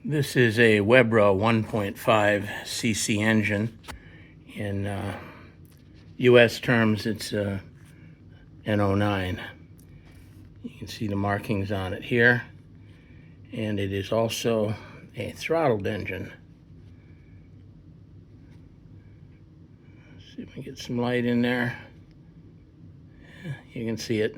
This is a Webra 1.5 cc engine. In US terms, it's an 09. You can see the markings on it here. And it is also a throttled engine. Let's see if we can get some light in there. You can see it.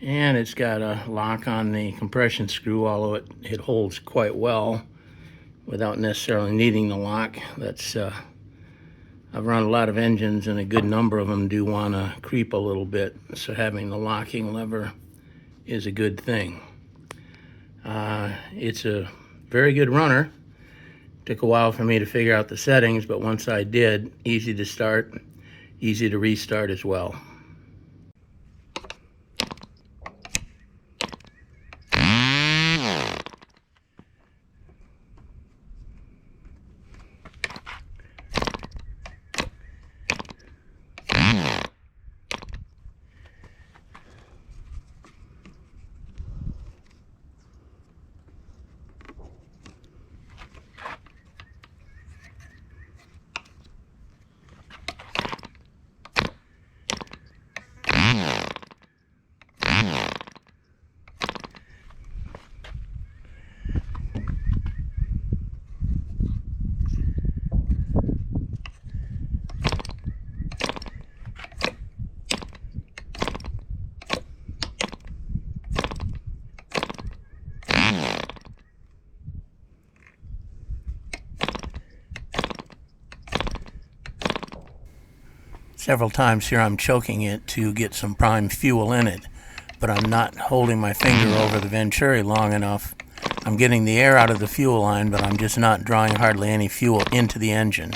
And it's got a lock on the compression screw, although it holds quite well without necessarily needing the lock. That's I've run a lot of engines, and a good number of them do want to creep a little bit, so having the locking lever is a good thing. It's a very good runner. Took a while for me to figure out the settings, but once I did, easy to start, easy to restart as well. Several times here I'm choking it to get some prime fuel in it, but I'm not holding my finger over the venturi long enough. I'm getting the air out of the fuel line, but I'm just not drawing hardly any fuel into the engine.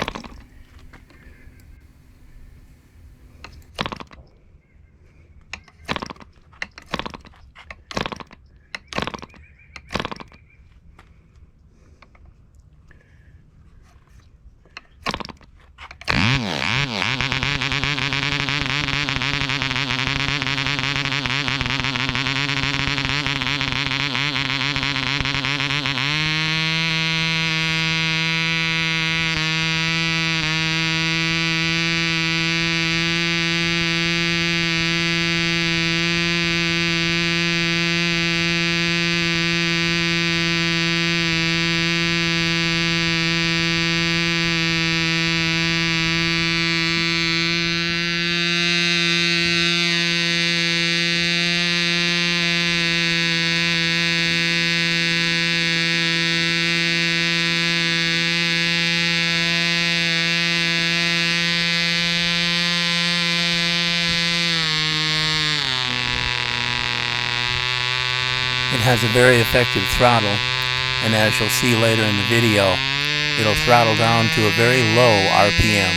It has a very effective throttle, and as you'll see later in the video, it'll throttle down to a very low RPM.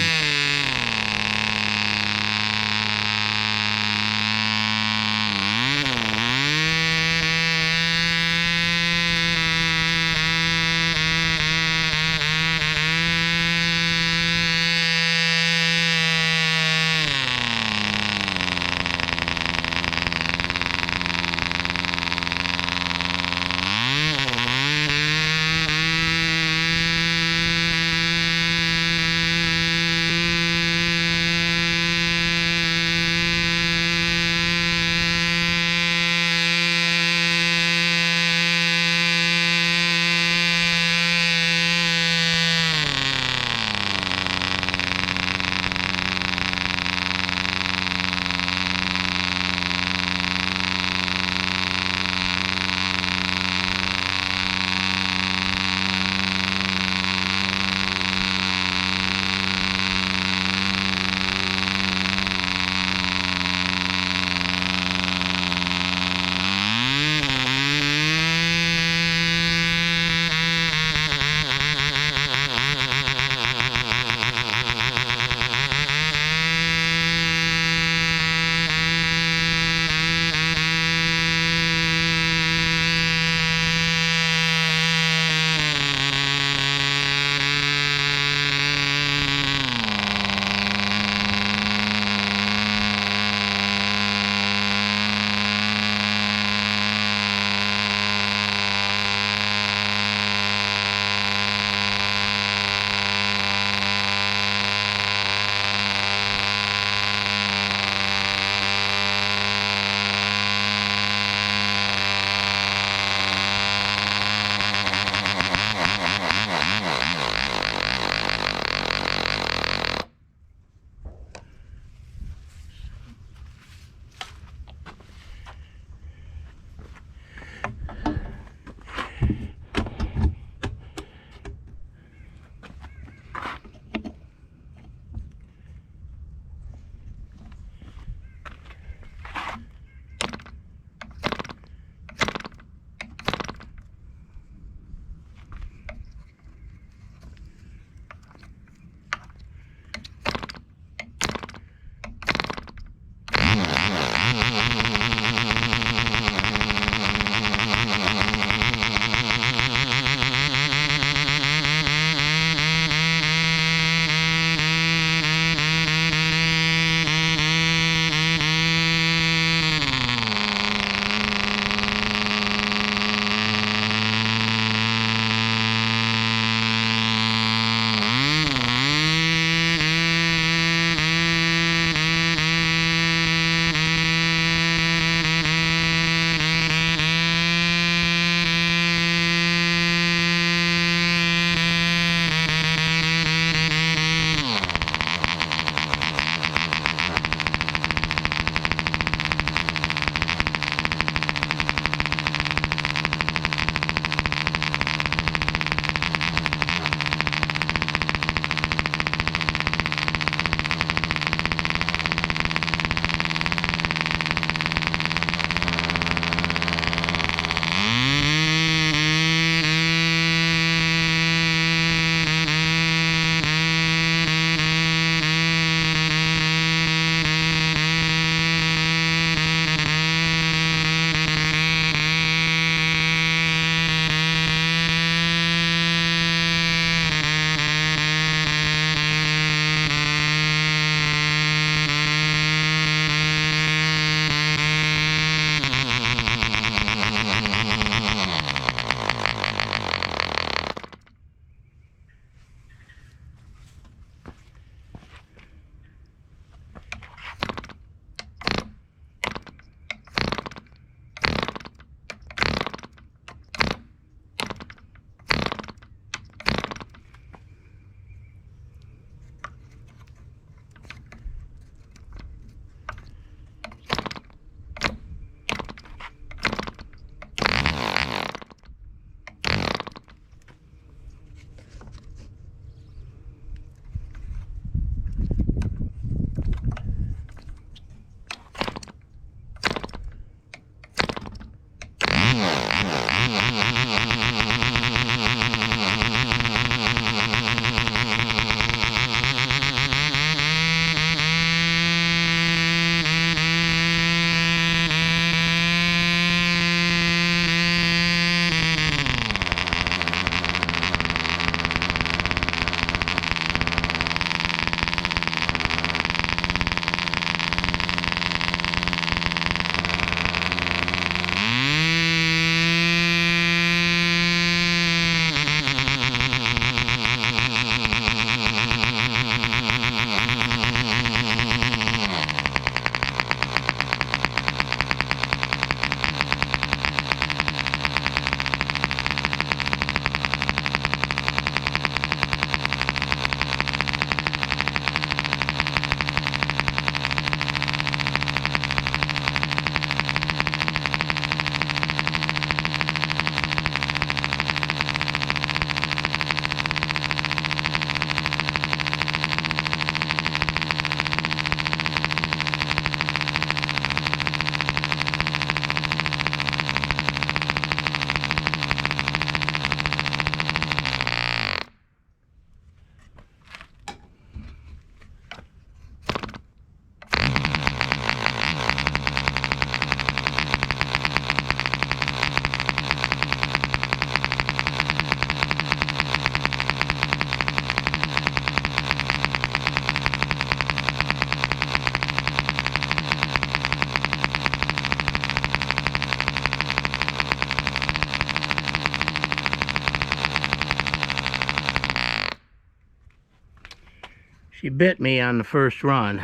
She bit me on the first run.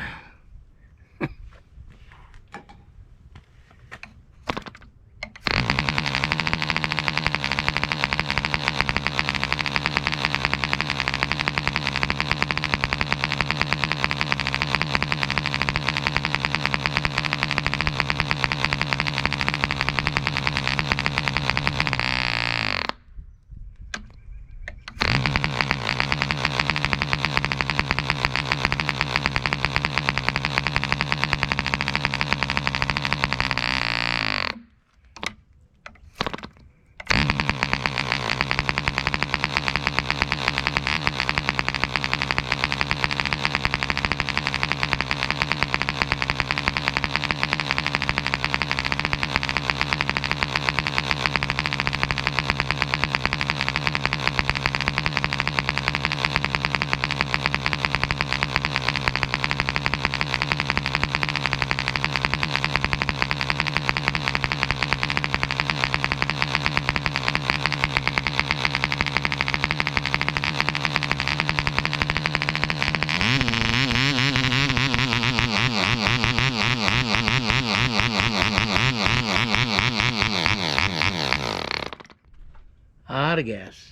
Out of gas.